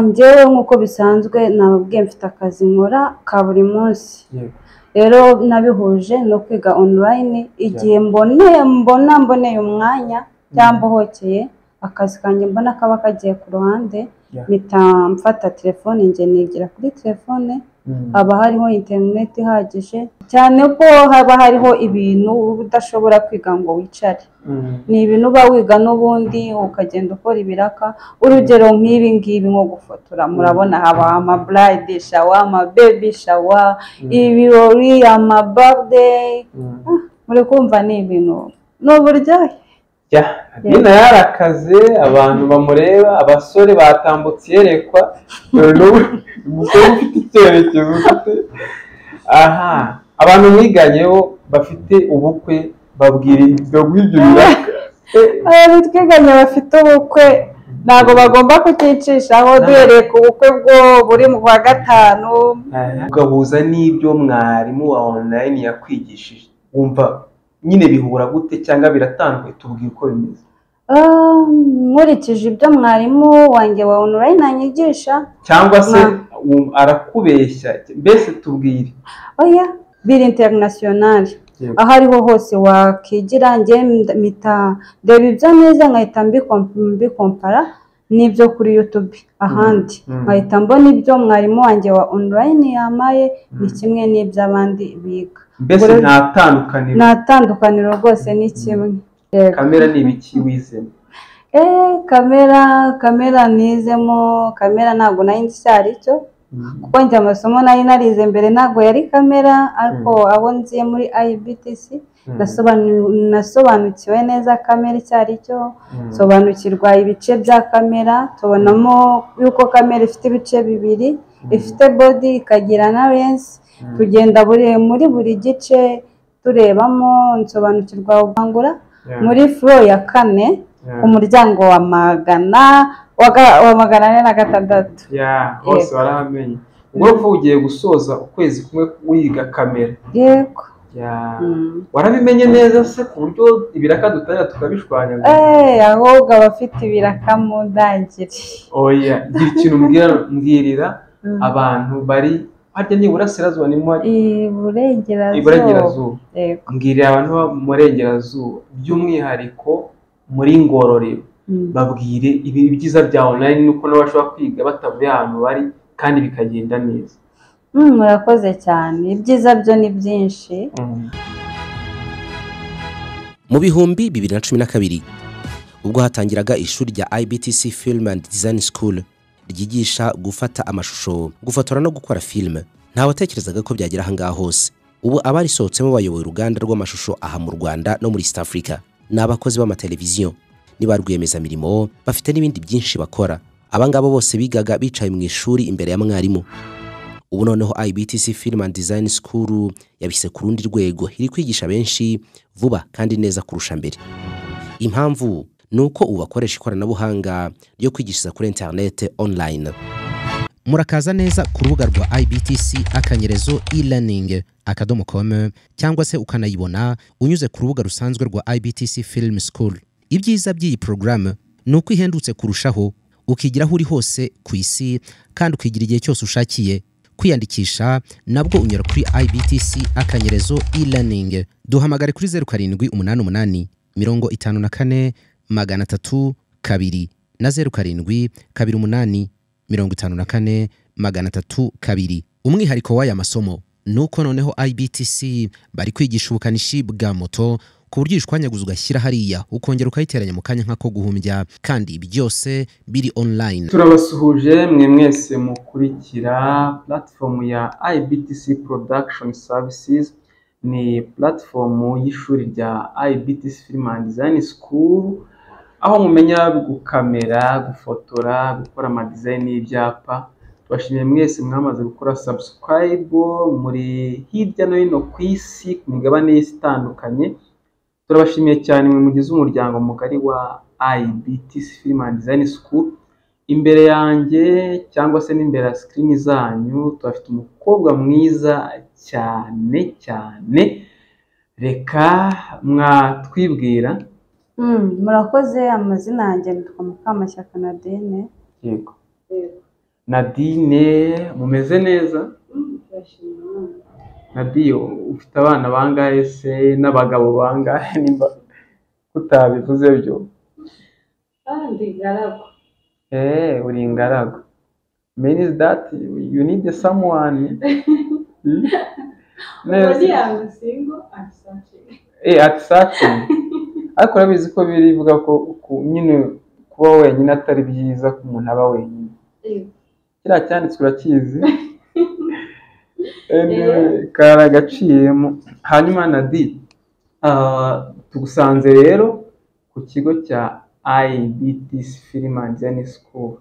Njyewe nk'uko bisanzwe nababwiye mfite akazi nkora ka buri munsi. Rero nabihuje no kwiga online igihe mboneye umwanya cyangwa hokeye akazi kanjye mbona kaba kagiye ku ruhande mpita mfata telefone nje nigira kuri telefone. Haba hariho internet ihagije cyane ko haba hariho ibintu udashobora kwiga ngo wicare. Ni ibintu uba wiga n'ubundi ukagenda ukora ibiraka. Urugero nk'ibi ngibi nko gufotora, murabona haba ama bride shower, ama baby shower, ibirori, ama birthday. Muri kumva ni ibintu n'uburyohe. Dina yarakaze abantu bamureba, abasore batambutse yerekwa umukobwa ufite icyerekezo ufite. Abantu mwiganyeho bafite ubukwe babwira ibyo biraka. Abantu twiganye bafite ubukwe ntabwo bagomba kukicishaho duhereye ku bukwe bwo buri mu wa gatanu. Ugahuza n'ibyo mwarimu wa online yakwigishije, wumva nyine bihura gute cyangwa biratandukanye? Tubwire uko bimeze. Nkurikije ibyo mwarimu wanjye wa online anyigisha cyangwa se arakubeshya, mbese tubwire. Oya, biri international. Aho ariho hose wakigira. Njye mpita ndeba ibyo neza nkahita mbikompara n'ibyo kuri YouTube ahandi. Nkahita mbona ibyo mwarimu wanjye wa online yamaye ni kimwe n'iby'abandi biga. Mbese nta tandukaniro rwose ni kimwe. Kamera ni ibiki wizemo? Kamera nizemo. Kamera ntabwo nari nzi icyo ari cyo kuko njye amasomo nari narize mbere ntabwo yari kamera, ariko abo nziye muri IBTC nasobanukiwe neza kamera icyo ari cyo. Sobanukirwa ibice bya kamera, tubonamo yuko kamera ifite ibice bibiri, ifite body ikagira na lens. Tugenda muri buri gice turebamo, nsobanukirwa ugangura muri flow ya 4 ku muryango wa 406. Hose waramenye. Ubwo ugiye gusoza ukwezi kumwe wiga kamera. Yego. Warabimenye neza se ku buryo ibiraka dutangira tukabishwanya? Ahubwo abafite ibiraka mu ndangire. Oya, gira ikintu mbwirira abantu bari harya ni Burasirazuba ni mu Iburengerazuba. Mbwirira abantu mu Burengerazuba by'umwihariko muri Ngororero, babwire ibyiza bya online nuko n'abashobora kwiga batavuye ahantu bari kandi bikagenda neza. Murakoze cyane. Ibyiza byo ni byinshi. Mu bihumbi 2012 ubwo hatangiraga ishuri rya IBTC Film and Design School ryigisha gufata amashusho, gufotora no gukora film, nta watekerezaga ko byagira ahangaha hose. Ubu abarisohotsemo bayoboye uruganda rw'amashusho aha mu Rwanda no muri East Africa. Ni abakozi b'amateleviziyo, ni ba rwiyemezamirimo, bafite n'ibindi byinshi bakora. Abangabo bose bigaga bicaye mu ishuri imbere ya mwarimu. Ubu noneho IBTC Film and Design School yabise ku rundi rwego, iri kwigisha benshi vuba kandi neza kurusha mbere. Impamvu nuko ubu bakoresha ikoranabuhanga ryo kwigishiriza kuri internet online. Murakaza neza ku rubuga rwa IBTC akanyerezo e-learning.com cyangwa se ukanayibona unyuze ku rubuga rusanzwe rwa IBTC Film School. Ibyiza by'iyi program nuko ihendutse kurushaho, ukigiraho uri hose ku isi kandi ukigira igihe cyose ushakiye. Kwiyandikisha nabwo unyura kuri IBTC akanyerezo e-learning. Duhamagare kuri 0788 54 302 na 07 28 54 302. Umwihariko w'aya masomo nuko noneho IBTC bari kwigisha ubukanishi bwa moto ku buryo ishwanyaguza ugashyira hariya ukongera ukayiteranya mu kanya nk'ako guhumbya, kandi byose biri online. Turabasuhuje mwe mwese mukurikira platform ya IBTC Production Services. Ni platform y'ishuri rya IBTC Film and Design School, aho mumenya gukamera, gufotora, gukora ama design y'ibyapa. Tubashimiye mwese mwamaze gukora subscribe muri hirya no hino ku isi ku migabane itandukanye. Turabashimiye cyane mwe mugize umuryango mugari wa IBTC Film and Design School. Imbere yanjye cyangwa se n'imbere ya screen zanyu tubafite umukobwa mwiza cyane cyane. Reka mwatwibwira. Murakoze. Amazina yanjye nitwa Mukamashyaka Nadine. Yego. Nadine, mumeze neza? Nadine, ufite abana bangahe se n'abagabo bangahe nimba utabivuze byo? Ndi ingaragu. Uri ingaragu. Means that you need someone. At searching. Ariko urabizi ko birivuga ko nyine kuba wenyine atari byiza ko umuntu aba wenyine. Kiriya cyanditswe urakizi. Karagaciyemo. Hanyuma Nadine, tugusanze rero ku kigo cya IBTC Film and Design School.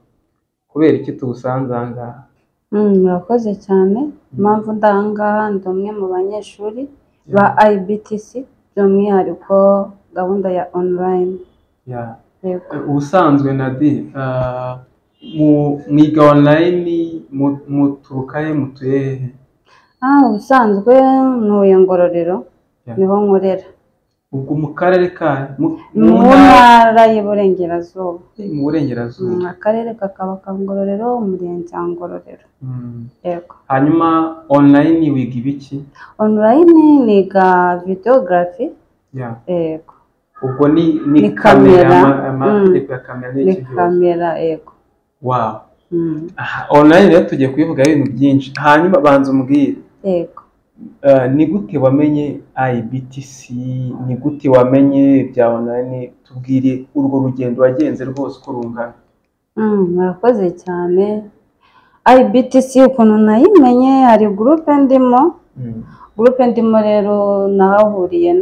Kubera iki tugusanze aha ngaha? Murakoze cyane. Impamvu ndangaha ndi umwe mu banyeshuri ba IBTC, by'umwihariko gahunda ya online. Ubusanzwe Nadine, mwiga online muturukahe, mutuye hehe? Ubusanzwe ntuye Ngororero, niho nkorera. Ubwo mu karere kahe? Mu ntara y'Iburengerazuba. Mu Burengerazuba. Akarere kakaba ka Ngororero, umurenge wa Ngororero. Yego. Hanyuma online wiga ibiki? Online niga videography. Yego. Ubwo ni kamera, amategeko ya kamera ni kamera, yego. Wow. Online rero tugiye kubivuga ibintu byinshi. Hanyuma banza umbwire. Yego. Ni gute wamenye IBTC? Ni gute wamenye bya online? Tubwire urwo rugendo wagenze rwose uko rungana. Murakoze cyane. IBTC ukuntu nayimenye, hari groupe ndimo. Groupe ndimo rero nahahuriye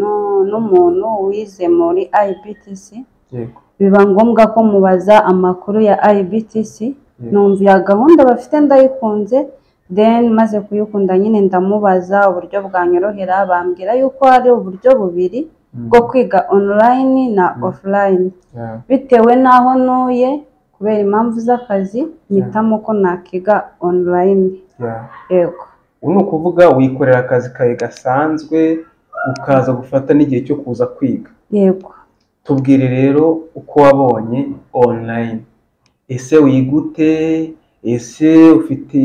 n'umuntu wize muri IBTC. Yego. Biba ngombwa ko mubaza amakuru ya IBTC. Numvira gahunda bafite ndayikunze. Then maze kuyikunda nyine ndamubaza uburyo bwanyorohera, bambwira yuko hari uburyo bubiri bwo kwiga online na offline. Bitewe naho ntuye, kubera impamvu z'akazi, mpitamo ko nakiga online. Yego. Ubu ni ukuvuga wikorera akazi kawe gasanzwe ukaza gufata n'igihe cyo kuza kwiga. Yego. Tubwire rero uko wabonye online. Ese wigute? Ese ufite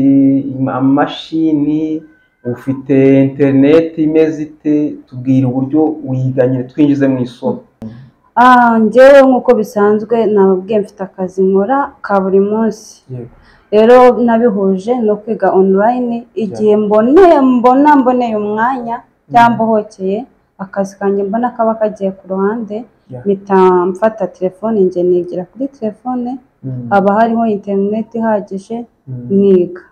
amashini, ufite internet imeze ite? Tubwire uburyo wiganye twinjize mu isomo. Njyewe nk'uko bisanzwe nababwiye mfite akazi nkora ka buri munsi. Rero nabihuje no kwiga online. Igihe mboneye umwanya cyambohokeye, akazi kanjye mbona kaba kagiye ku ruhande, mpita mfata telefone nge nigira kuri telefone. Haba hariho internet ihagije mwiga.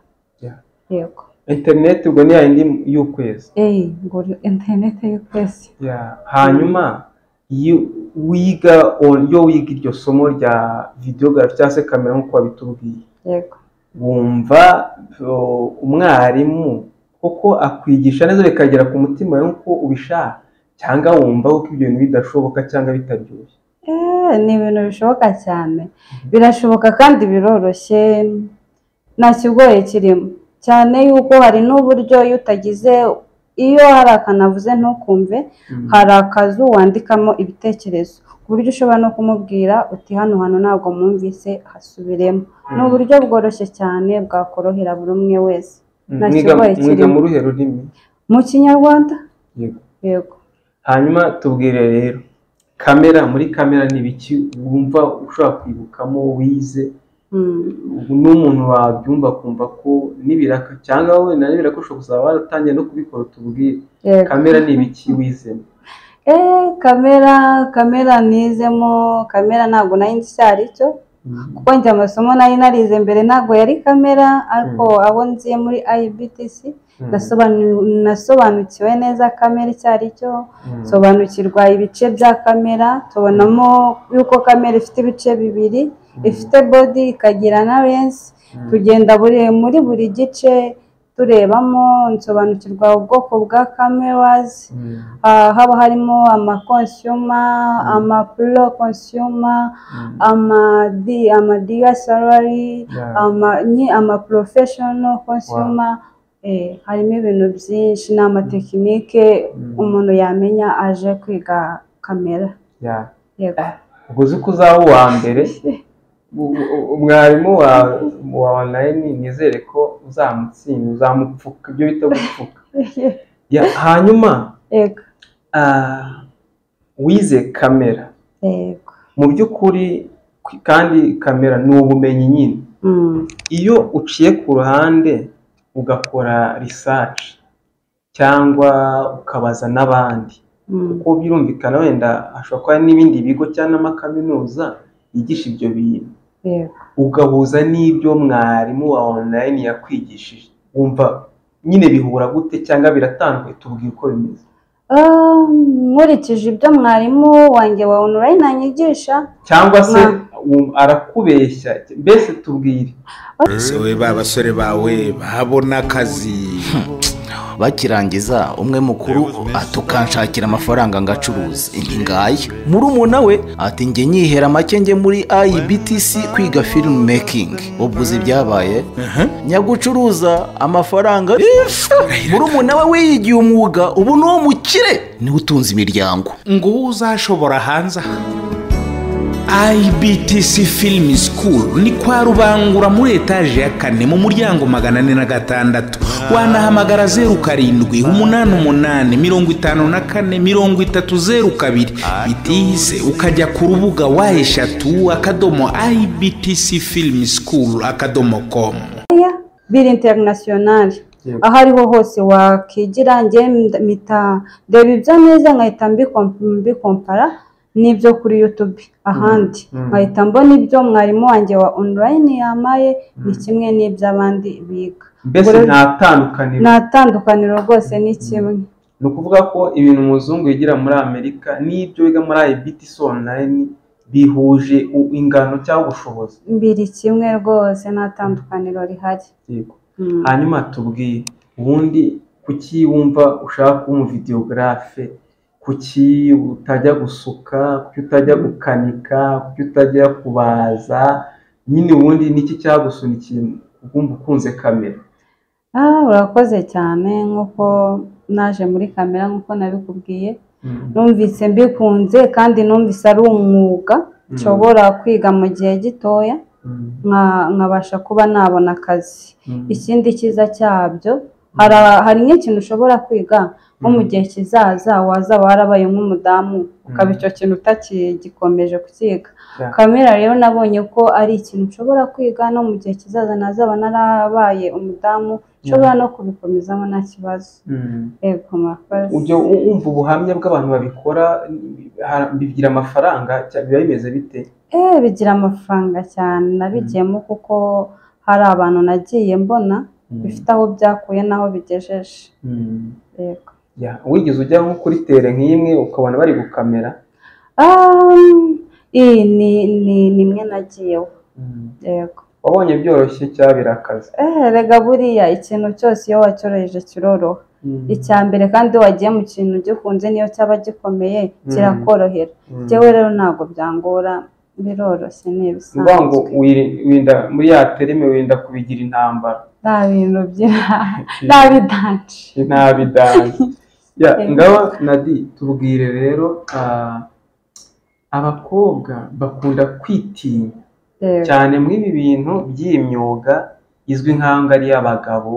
Yego. Internet ubwo ni yindi y'ukwezi? Ngo internet y'ukwezi. Hanyuma wiga iryo somo rya videography cyangwa se kamera nk'uko wabitubwiye. Yego. Wumva umwarimu koko akwigisha neza bikagera ku mutima nk'uko ubishaka, cyangwa wumva ko ibyo bintu bidashoboka cyangwa bitaryoshye? Ni ibintu bishoboka cyane. Birashoboka kandi biroroshye, nta kigoye kirimo. Cyane yuko hari n'uburyo iyo utagize, iyo hari akanavuze ntukumve, hari akazu wandikamo ibitekerezo, ku buryo ushobora no kumubwira uti hano hantu ntabwo mwumvise, hasubiremo. Ni uburyo bworoshye cyane bwakorohera buri umwe wese. Nta kigoye kirimo. Mwiga mu ruhe rurimi? Mu Kinyarwanda. Yego. Hanyuma tubwire rero, muri kamera ni ibiki wumva ushobora kwibukamo wize? N'umuntu wabyumva kumva ko nibiraka, cyangwa wowe nibiraka ushobora kuzaba waratangiye no kubikora, tubwire kamera ni ibiki wizemo? Kamera nizemo. Kamera ntabwo nari nzi icyo ari cyo, kuko njye amasomo nari narize mbere ntabwo yari kamera, ariko abo nziye muri IBTC nasobanukiwe neza kamera icyo ari cyo, sobanukirwa ibice bya kamera. Tubonamo yuko kamera ifite ibice bibiri, ifite body ikagira na lens. Tugenda muri buri gice turebamo, nsobanukirwa ubwoko bwa cameras. Haba harimo ama consumer, ama pro consumer, ama DSLR, ama professional consumer. Harimo ibintu byinshi n'amatekinike umuntu yamenya aje kwiga kamera. Yego. Ubwo uzi ko uzaba uwa mbere umwarimu wa online nizere ko uzamutsinda, uzamupfuka, ibyo bita gupfuka. Hanyuma wize kamera. Mu by'ukuri kandi kamera ni ubumenyi nyine. Iyo uciye ku ruhande ugakora research cyangwa ukabaza n'abandi, kuko birumvikana wenda hashobora kuba n'ibindi bigo cyangwa amakaminuza yigisha ibyo bintu, ugahuza n'ibyo mwarimu wa online yakwigishije, wumva nyine bihura gute cyangwa biratandukanye? Tubwire uko bimeze. Nkurikije ibyo mwarimu wanjye wa online anyigisha, cyangwa se arakubeshya, mbese tubwire. Ese we babasore bawe babona akazi bakirangiza umwe mukuru atukanshakira amafaranga ngacuruza ingaya, murumuna we ati nge nyihera make nge muri IBTC kwiga film making. Ubwo byabaye nyagucuruza amafaranga, murumuna we wiyigiye umwuga, ubu no mukire niwe utunze imiryango. Ngo uzashobora hanze IBTC Film School ni kwa Rubangura muri etaje ya 4 mu muryango 406. Wanahamagara 0788545302 bitise ukajya ku rubuga wa3.ibtcfilmschool.com. Biri international, aho ariho hose wakigira. Nge mita ndeba ibyo neza nkahita mbikompara n'ibyo kuri YouTube ahandi, nkahita mbona ibyo mwarimu wanjye wa online yamaye ni kimwe n'iby'abandi biga. Mbese nta tandukaniro rwose ni kimwe. Ni ukuvuga ko ibintu umuzungu yigira muri Amerika n'ibyo wiga muri IBTC online bihuje ingano cyangwa ubushobozi, biri kimwe rwose, nta tandukaniro rihari. Hanyuma tubwire, ubundi kuki wumva ushaka kuba umuvideographe? Kuki utajya gusuka? Kuki utajya gukanika? Kuki utajya kubaza? Nyine ubundi niki cyagusunikiye ukumva ukunze kamera? Urakoze cyane. Nkuko naje muri kamera nkuko nabikubwiye, numvise mbikunze kandi numvise ari umwuga nshobora kwiga mu gihe gitoya nkabasha kuba nabona akazi. Ikindi cyiza cyabyo, hari nk'ikintu ushobora kwiga nko mu gihe kizaza wazaba warabaye nk'umudamu ukaba icyo kintu utakigikomeje kukiga. Kamera rero nabonye ko ari ikintu ushobora kwiga no mu gihe kizaza nazaba narabaye umudamu, nshobora no kubikomezamo nta kibazo. Yego, murakoze. Ujye wumva ubuhamya bw'abantu babikora bigira amafaranga, biba bimeze bite? Bigira amafaranga cyane, nabigiyemo kuko hari abantu nagiye mbona bifite aho byakuye n'aho bigejeje. Yego. Wigeze ujya nko kuri tere nk'imwe ukabona bari gukamera? ni imwe nagiyeho. Yego. Wabonye byoroshye cyangwa birakaze? Rega buriya ikintu cyose iyo wacyoroheje kiroroha. Icya mbere kandi wagiye mu kintu gikunze niyo cyaba gikomeye kirakorohera. Jewe rero ntago byangora, biroroshye n'ibisanzwe. Ngo winda muri ya terime winda kubigira intambara. Nta bintu nta bidanje. Ngaho Nadi, tubwire rero, abakobwa bakunda kwitinya cyane muri ibi bintu by'imyuga izwi nk'aho ari y'abagabo,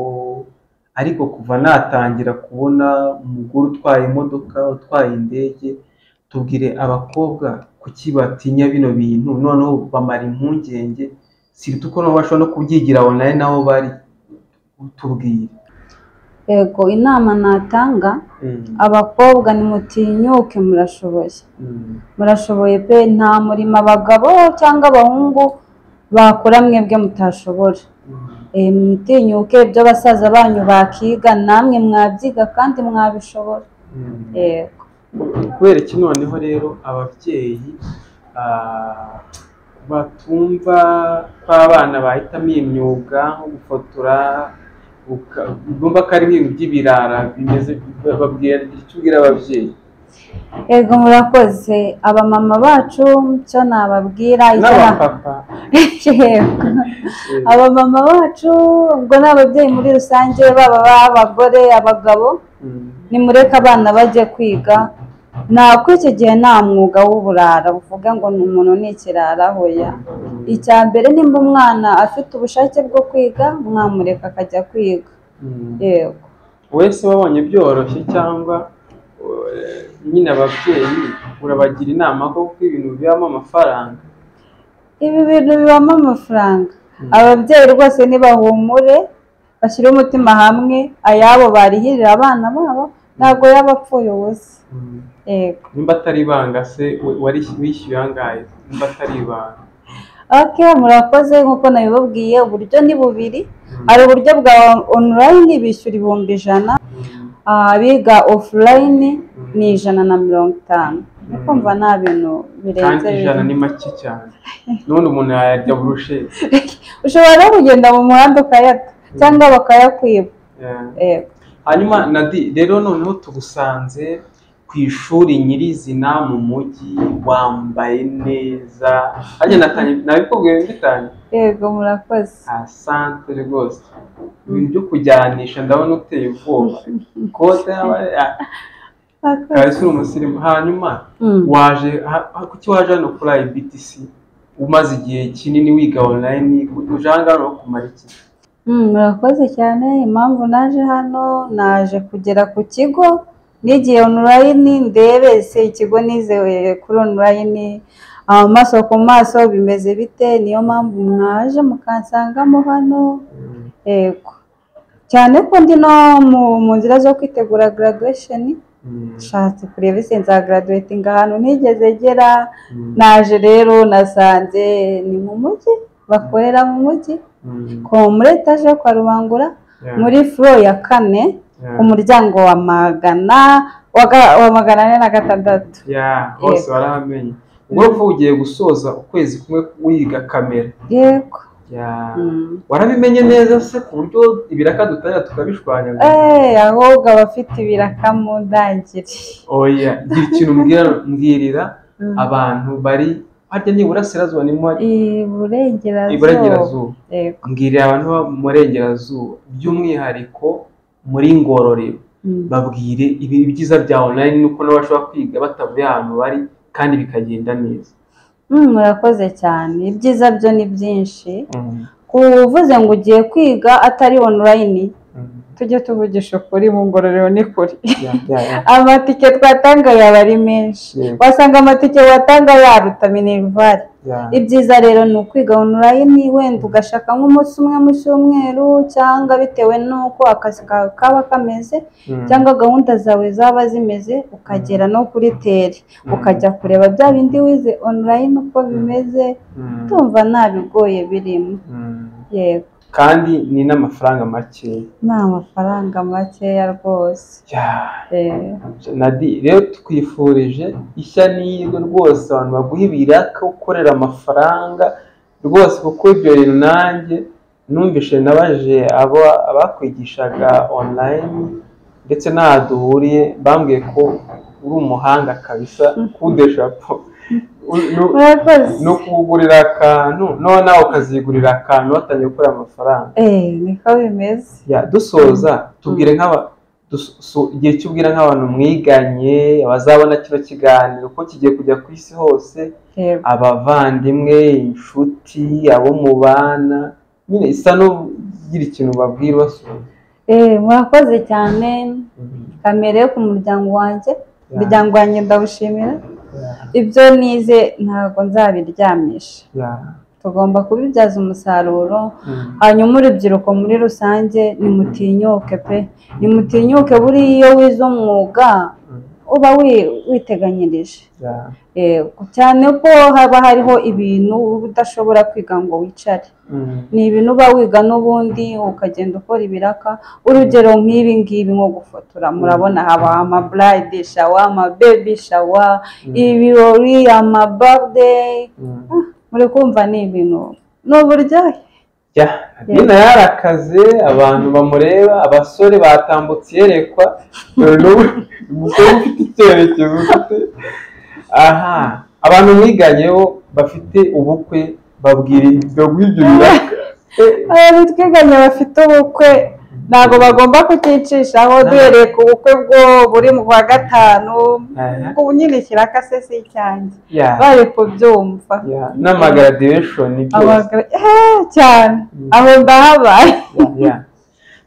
ariko kuva natangira kubona umugore utwaye imodoka, utwaye indege, tubwire abakobwa kuki batinya bino bintu, noneho bamara impungenge sirito ko bashobora no kubyigira online naho bari. Tubwire. Yego, inama natanga abakobwa nimutinyuke, murashoboye pe, nta murimo abagabo cyangwa abahungu bakora mwebwe mutashobora. Mwitinyuke, ibyo basaza banyu bakiga namwe mwabyiga kandi mwabishobora. Yego. Kubera iki noneho rero ababyeyi batumva ko abana bahitamo imyuga nko gufotora, bumva ko ari ibintu by'ibirara bimeze, babwira icyo ubwira ababyeyi? Yego, murakoze. Abamama bacu cyo nababwira, n'abapapa. Abamama bacu ubwo n'ababyeyi muri rusange, baba abagore abagabo, nimureke abana bajye kwiga ntabwo icyo gihe nta mwuga w'uburara uvuga ngo ni umuntu ni ikirara hoya. Icya mbere nimba umwana afite ubushake bwo kwiga mwamureka akajya kwiga. Yego. Wese wabonye byoroshye cyangwa nyine ababyeyi urabagira inama ko ibintu bibamo amafaranga? Ibi bintu bibamo amafaranga. Ababyeyi rwose ntibahumure bashyire umutima hamwe, ayabo barihirira abana babo ntabwo yaba apfuye ubusa. Yego. Nimba atari ibanga se wishyuye angahe nimba atari ibanga? Okay, murakoze nk'uko nabibabwiye uburyo ni bubiri. Hari uburyo bwa online bishyura 100, abiga offline ni 150. Kumva nta bintu birenze. Kandi 100 ni make cyane. None umuntu yayarya burushe. Ushobora kugenda mu muhanda ukayata cyangwa bakayakwiba. Hanyuma Nadi, rero noneho tugusanze ku ishuri nyirizina mu mujyi, wambaye neza. Hanyuma nabikubwiye mbitanye. Yego, murakoze. Asante rwose. Ibintu byo kujyanisha ndabona uteye ubwoba. Kote Kalisi umusirimu. Hanyuma waje kuki waje hano kuri IBTC umaze igihe kinini wiga online, ujanga no kumara iki? Murakoze cyane. Impamvu naje hano, naje kugera ku kigo nigiye online ndebe se ikigo nize kuri online amaso ku maso bimeze bite, niyo mpamvu mwaje mukansangamo hano. Yego. Cyane ko ndi no mu nzira zo kwitegura graduation. Nshatse kureba se nza graduating ahantu nigeze gera. Naje rero nasanze ni mu mujyi, bakorera mu mujyi ko muri etage kwa Rubangura muri floor ya 4 ku muryango wa 406. Hose baramenye. Ubwo ugiye gusoza ukwezi kumwe wiga kamera. Yego. Warabimenye neza se ku buryo ibiraka dutanya tukabishwanya? Ahubwo abafite ibiraka mu ndangire. Oya, gira ikintu mbwirira abantu bari harya ni Burasirazuba ni mu Iburengerazuba. Mbwirira abantu bo mu Burengerazuba by'umwihariko muri Ngororero, babwire ibyiza bya online nuko n'abashobora kwiga batavuye ahantu bari kandi bikagenda neza. Murakoze cyane. Ibyiza byo ni byinshi. Kuvuze ngo ugiye kwiga atari online, tujye tuvugisha ukuri, mu Ngororero ni kuri. Amatike twatanga yaba ari menshi, wasanga amatike watanga yaruta Minerval. Ibyiza rero ni ukwiga online, wenda ugashaka nk'umunsi umwe mu cyumweru cyangwa bitewe n'uko akazi kaba kameze cyangwa gahunda zawe zaba zimeze, ukagera no kuri teri ukajya kureba bya bindi wize online uko bimeze. Tumva nta bigoye birimo. Yego. Kandi ni n'amafaranga make. Nta mafaranga makeya rwose. Nadi, rero twifurije ishya n'ihirwe rwose abantu baguha ibiraka ukorera amafaranga rwose, kuko ibyo bintu nanjye numvishe nabaje abakwigishaga online ndetse n'aho duhuriye bambwiye ko uri umuhanga kabisa kudesha po. No kugurira akantu nawe ukazigurira akantu watangiye gukora amafaranga. Niko bimeze. Dusoza tubwire igihe cyubwira nk'abantu mwiganye abazabona kino kiganiro ko kigiye kujya ku isi hose, abavandimwe, inshuti, abo mubana, nyine isa no gira ikintu babwira basura. Murakoze cyane. Kamere yo ku muryango wanjye, umuryango wanjye ndawushimira. Ibyo nize ntabwo nzabiryamisha. Tugomba kubibyaza umusaruro. Hanyuma urubyiruko muri rusange nimutinyuke pe, nimutinyuke. Buriya iyo wize umwuga uba witeganyirije. Cyane ko haba hariho ibintu udashobora kwiga ngo wicare. Ni ibintu uba wiga n'ubundi ukagenda ukora ibiraka. Urugero nk'ibi ngibi nko gufotora, murabona haba ama bride shower, ama baby shower, ibirori, ama birthday. Muri kumva ni ibintu n'uburyohe. Dina yarakaze, abantu bamureba, abasore batambutse yerekwa, umukobwa ufite icyerekezo ufite. Abantu mwiganyeho bafite ubukwe babwira ibyo biraka. Abantu twiganye bafite ubukwe ntabwo bagomba kukicishaho duhereye ku bukwe bwo buri mu wa gatanu ubu nyine kirakase si icyanjye bari kubyumva n'amagraduation cyane aho ndahabaye.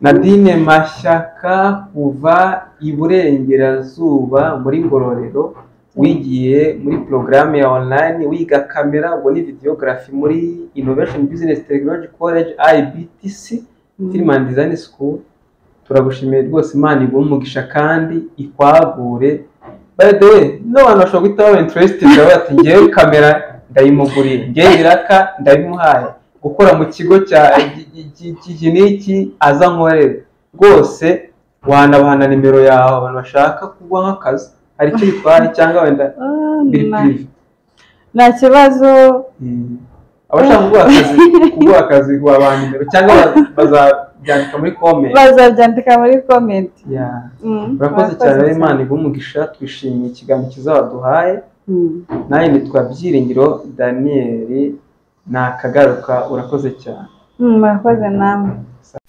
Nadine Mashyaka kuva iburengerazuba muri Ngororero wigiye muri porogaramu ya online wiga kamera ubwo ni videography muri Innovation Business Technology College IBTC Film and Design School. Turagushimiye rwose Imana iguhe umugisha kandi ikwagure. By the way, n'abantu bashobora guhita baba interested bati ngewe kamera ndayimuguriye, ngewe iraka ndabimuhaye, gukora mu kigo cya iki aza nkorere rwose wanabahana nimero yawe abantu bashaka kugwa nk'akazi hari icyo bitwara cyangwa wenda biri prive. Nta kibazo. Abashaka kugwa akazi wabana nimero cyangwa bazabyandika muri comment. Urakoze cyane Imana iguhe umugisha, twishimiye ikiganiro kizabaduhaye. Naye nitwa Byiringiro Daniel nakagaruka, urakoze cyane. Murakoze namwe.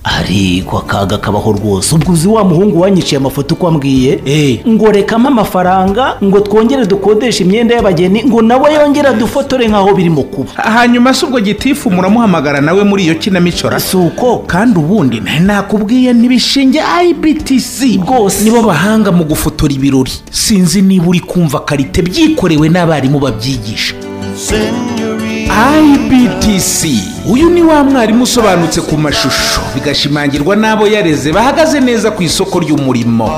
ariko akaga kabaho rwose. ubwo uzi wa muhungu wanyiciye amafoto uko ambwiye ngo rekamo amafaranga ngo twongere dukodeshe imyenda y'abageni ngo nawe yongera dufotore nkaho birimo kuba. hanyuma se ubwo gitifu muramuhamagara nawe muri iyo kinamico si uko kandi ubundi nakubwiye ntibishinge IBTC rwose nibo bahanga mu gufotora ibirori. sinzi niba uri kumva karite byikorewe n'abarimu babyigisha. IBTC uyu ni wa mwarimu usobanutse ku mashusho bigashimangirwa n'abo yareze bahagaze neza ku isoko ry'umurimo.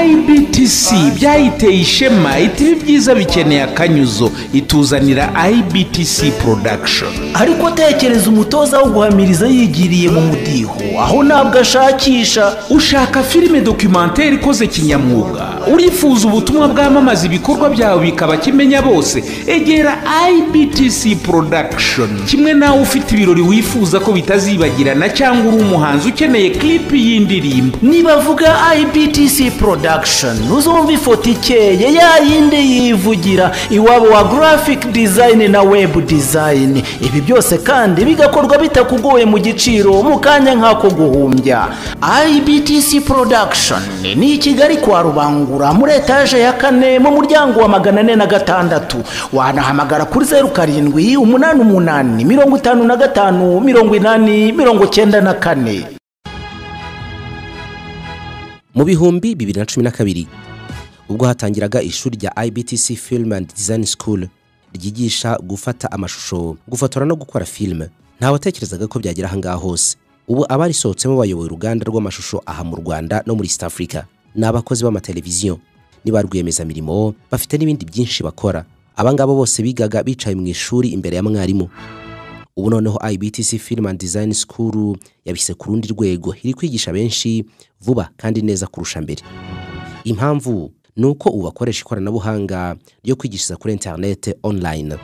IBTC byayiteye ishema iti byiza bikeneye akanyuzo ituzanira IBTC production. ariko tekereza umutoza wo guhamiriza yigiriye mu mudiho aho ntabwo ashakisha. ushaka filime documentaire ikoze kinyamwuga, urifuza ubutumwa bwamamaza ibikorwa byawe bikaba kimenya bose, egera IBTC production. kimwe nawe ufite ibirori wifuza ko bitazibagirana cyangwa uri umuhanzi ukeneye clip y'indirimbo, nibavuga IBTC production uzumva ifoto ikeye ya yindi yivugira iwabo wa graphic design na web design. ibi byose kandi bigakorwa bitakugoye mu giciro mu kanya nk'ako guhumbya. IBTC production ni Kigali kwa Rubangura muri etaje ya 4 mu muryango wa 406. wanahamagara kuri 0788558094. mu bihumbi 2012 ubwo hatangiraga ishuri rya IBTC Film and Design School ryigisha gufata amashusho, gufotora no gukora filime, nta watekerezaga ko byagera aha ngaha hose. ubu abarisohotsemo bayoboye uruganda rw'amashusho aha mu Rwanda no muri East Africa. ni abakozi b'amateleviziyo, ni ba rwiyemezamirimo, bafite n'ibindi byinshi bakora. abangabo bose bigaga bicaye mu ishuri imbere ya mwarimu. ubu noneho IBTC Film and Design School yabise ku rundi rwego, iri kwigisha benshi vuba kandi neza kurusha mbere. impamvu nuko ubu bakoresha ikoranabuhanga ryo kwigishiriza kuri internet online.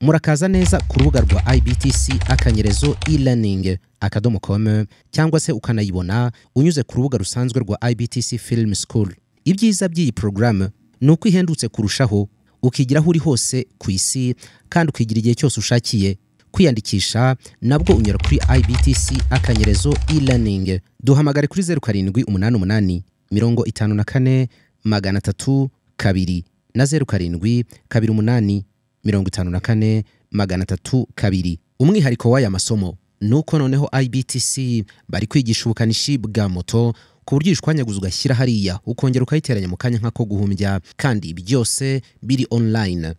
murakaza neza ku rubuga rwa IBTC akanyerezo e-learning.com cyangwa se ukanayibona unyuze ku rubuga rusanzwe rwa IBTC Film School. ibyiza by'iyi program nuko ihendutse kurushaho, ukigiraho uri hose ku isi kandi ukigira igihe cyose ushakiye. kwiyandikisha nabwo unyura kuri IBTC akanyerezo e-learning. duhamagare kuri 0788 54 302 na 07 28 54 302. umwihariko w'aya masomo nuko noneho IBTC bari kwigisha ubukanishi bwa moto ku buryo ishwanyaguza ugashyira hariya ukongera ukayiteranya mu kanya nk'ako guhumbya, kandi byose biri online.